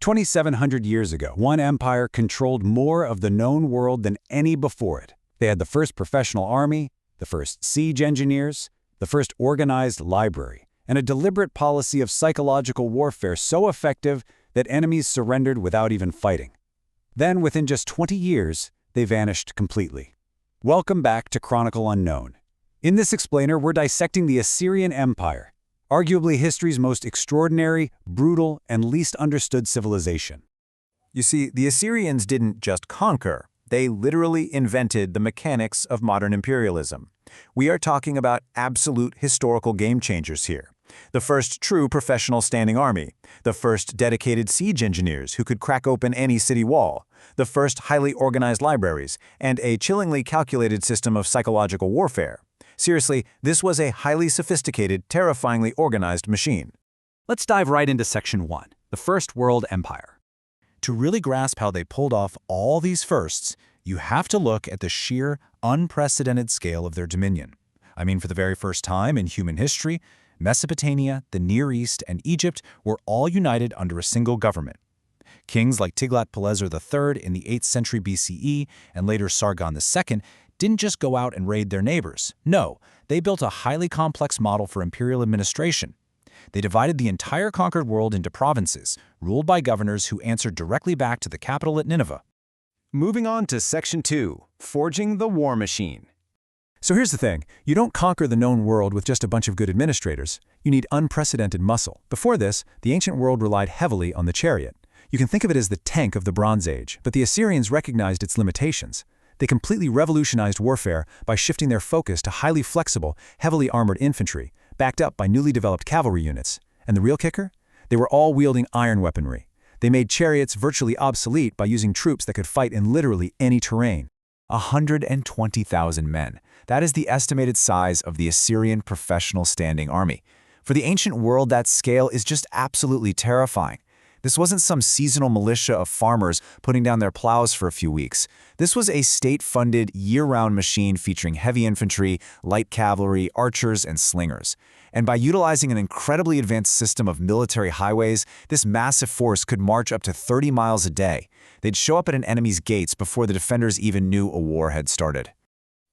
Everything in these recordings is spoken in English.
2,700 years ago, one empire controlled more of the known world than any before it. They had the first professional army, the first siege engineers, the first organized library, and a deliberate policy of psychological warfare so effective that enemies surrendered without even fighting. Then, within just 20 years, they vanished completely. Welcome back to Chronicle Unknown. In this explainer, we're dissecting the Assyrian Empire, arguably history's most extraordinary, brutal, and least understood civilization. You see, the Assyrians didn't just conquer, they literally invented the mechanics of modern imperialism. We are talking about absolute historical game changers here. The first true professional standing army, the first dedicated siege engineers who could crack open any city wall, the first highly organized libraries, and a chillingly calculated system of psychological warfare. Seriously, this was a highly sophisticated, terrifyingly organized machine. Let's dive right into Section 1, the First World Empire. To really grasp how they pulled off all these firsts, you have to look at the sheer, unprecedented scale of their dominion. I mean, for the very first time in human history, Mesopotamia, the Near East, and Egypt were all united under a single government. Kings like Tiglath-Pileser III in the 8th century BCE and later Sargon II didn't just go out and raid their neighbors. No, they built a highly complex model for imperial administration. They divided the entire conquered world into provinces, ruled by governors who answered directly back to the capital at Nineveh. Moving on to Section 2, Forging the War Machine. So here's the thing, you don't conquer the known world with just a bunch of good administrators. You need unprecedented muscle. Before this, the ancient world relied heavily on the chariot. You can think of it as the tank of the Bronze Age, but the Assyrians recognized its limitations. They completely revolutionized warfare by shifting their focus to highly flexible, heavily armored infantry, backed up by newly developed cavalry units. And the real kicker? They were all wielding iron weaponry. They made chariots virtually obsolete by using troops that could fight in literally any terrain. 120,000 men. That is the estimated size of the Assyrian professional standing army. For the ancient world, that scale is just absolutely terrifying. This wasn't some seasonal militia of farmers putting down their plows for a few weeks. This was a state-funded, year-round machine featuring heavy infantry, light cavalry, archers, and slingers. And by utilizing an incredibly advanced system of military highways, this massive force could march up to 30 miles a day. They'd show up at an enemy's gates before the defenders even knew a war had started.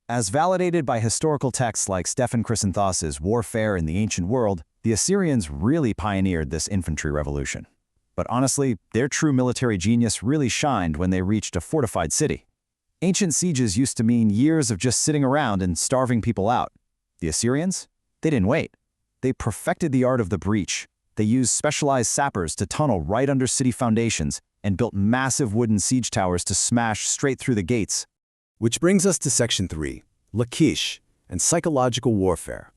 As validated by historical texts like Stephen Chrysanthos's Warfare in the Ancient World, the Assyrians really pioneered this infantry revolution. But honestly, their true military genius really shined when they reached a fortified city. Ancient sieges used to mean years of just sitting around and starving people out. The Assyrians? They didn't wait. They perfected the art of the breach. They used specialized sappers to tunnel right under city foundations and built massive wooden siege towers to smash straight through the gates. Which brings us to Section 3, Lachish and psychological warfare.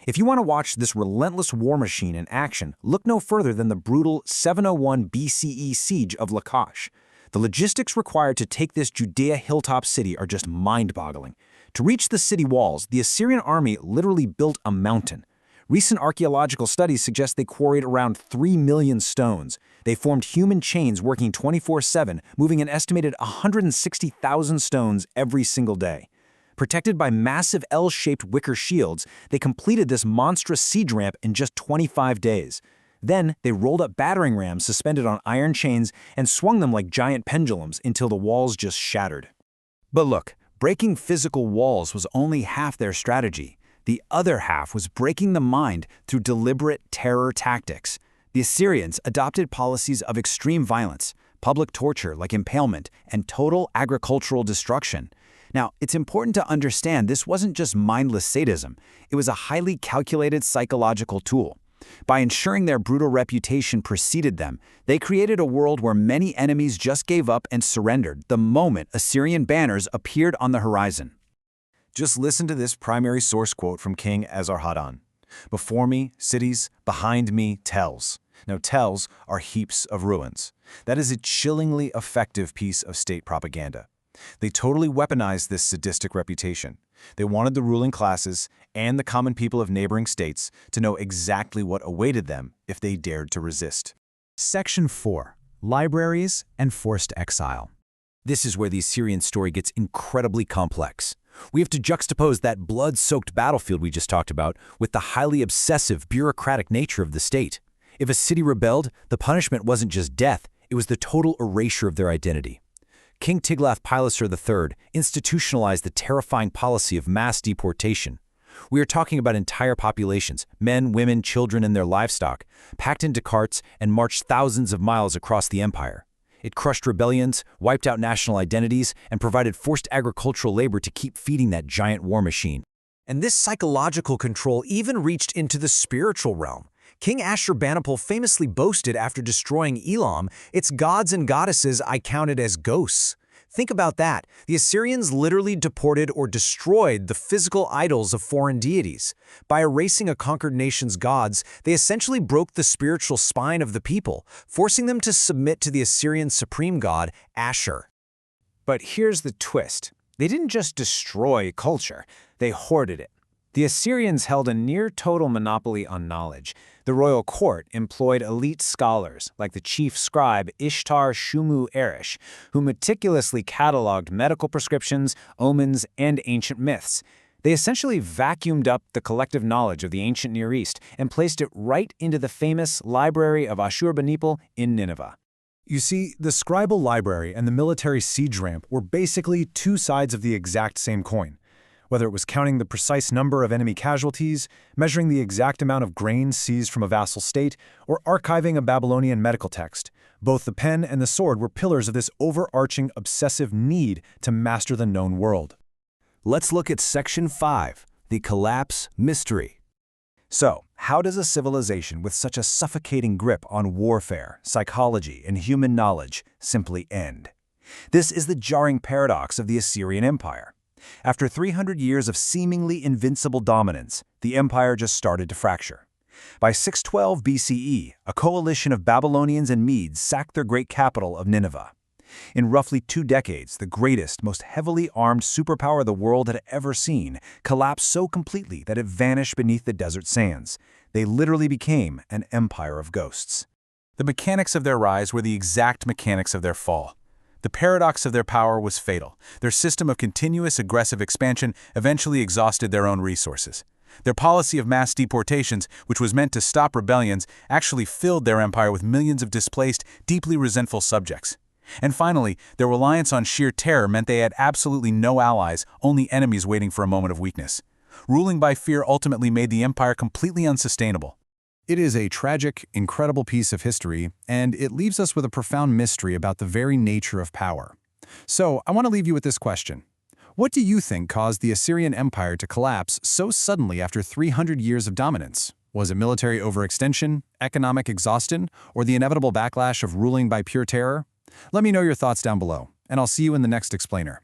If you want to watch this relentless war machine in action, look no further than the brutal 701 BCE siege of Lachish. The logistics required to take this Judea hilltop city are just mind-boggling. To reach the city walls, the Assyrian army literally built a mountain. Recent archaeological studies suggest they quarried around 3 million stones. They formed human chains working 24/7, moving an estimated 160,000 stones every single day. Protected by massive L-shaped wicker shields, they completed this monstrous siege ramp in just 25 days. Then, they rolled up battering rams suspended on iron chains and swung them like giant pendulums until the walls just shattered. But look, breaking physical walls was only half their strategy. The other half was breaking the mind through deliberate terror tactics. The Assyrians adopted policies of extreme violence, public torture like impalement, and total agricultural destruction. Now, it's important to understand this wasn't just mindless sadism. It was a highly calculated psychological tool. By ensuring their brutal reputation preceded them, they created a world where many enemies just gave up and surrendered the moment Assyrian banners appeared on the horizon. Just listen to this primary source quote from King Esarhaddon. "Before me, cities, behind me, tells." Now, tells are heaps of ruins. That is a chillingly effective piece of state propaganda. They totally weaponized this sadistic reputation. They wanted the ruling classes and the common people of neighboring states to know exactly what awaited them if they dared to resist. Section 4, Libraries and Forced Exile. This is where the Assyrian story gets incredibly complex. We have to juxtapose that blood-soaked battlefield we just talked about with the highly obsessive, bureaucratic nature of the state. If a city rebelled, the punishment wasn't just death, It was the total erasure of their identity. King Tiglath-Pileser III institutionalized the terrifying policy of mass deportation. We are talking about entire populations, men, women, children, and their livestock, packed into carts and marched thousands of miles across the empire. It crushed rebellions, wiped out national identities, and provided forced agricultural labor to keep feeding that giant war machine. And this psychological control even reached into the spiritual realm. King Ashurbanipal famously boasted after destroying Elam, "Its gods and goddesses I counted as ghosts." Think about that. The Assyrians literally deported or destroyed the physical idols of foreign deities. By erasing a conquered nation's gods, they essentially broke the spiritual spine of the people, forcing them to submit to the Assyrian supreme god, Ashur. But here's the twist. They didn't just destroy culture, they hoarded it. The Assyrians held a near-total monopoly on knowledge. The royal court employed elite scholars, like the chief scribe Ishtar Shumu Erish, who meticulously cataloged medical prescriptions, omens, and ancient myths. They essentially vacuumed up the collective knowledge of the ancient Near East and placed it right into the famous Library of Ashurbanipal in Nineveh. You see, the scribal library and the military siege ramp were basically two sides of the exact same coin. Whether it was counting the precise number of enemy casualties, measuring the exact amount of grain seized from a vassal state, or archiving a Babylonian medical text, both the pen and the sword were pillars of this overarching obsessive need to master the known world. Let's look at Section 5, the Collapse Mystery. So, how does a civilization with such a suffocating grip on warfare, psychology, and human knowledge simply end? This is the jarring paradox of the Assyrian Empire. After 300 years of seemingly invincible dominance, the empire just started to fracture. By 612 BCE, a coalition of Babylonians and Medes sacked their great capital of Nineveh. In roughly 2 decades, the greatest, most heavily armed superpower the world had ever seen collapsed so completely that it vanished beneath the desert sands. They literally became an empire of ghosts. The mechanics of their rise were the exact mechanics of their fall. The paradox of their power was fatal. Their system of continuous aggressive expansion eventually exhausted their own resources. Their policy of mass deportations, which was meant to stop rebellions, actually filled their empire with millions of displaced, deeply resentful subjects. And finally, their reliance on sheer terror meant they had absolutely no allies, only enemies waiting for a moment of weakness. Ruling by fear ultimately made the empire completely unsustainable. It is a tragic, incredible piece of history, and it leaves us with a profound mystery about the very nature of power. So, I want to leave you with this question. What do you think caused the Assyrian Empire to collapse so suddenly after 300 years of dominance? Was it military overextension, economic exhaustion, or the inevitable backlash of ruling by pure terror? Let me know your thoughts down below, and I'll see you in the next explainer.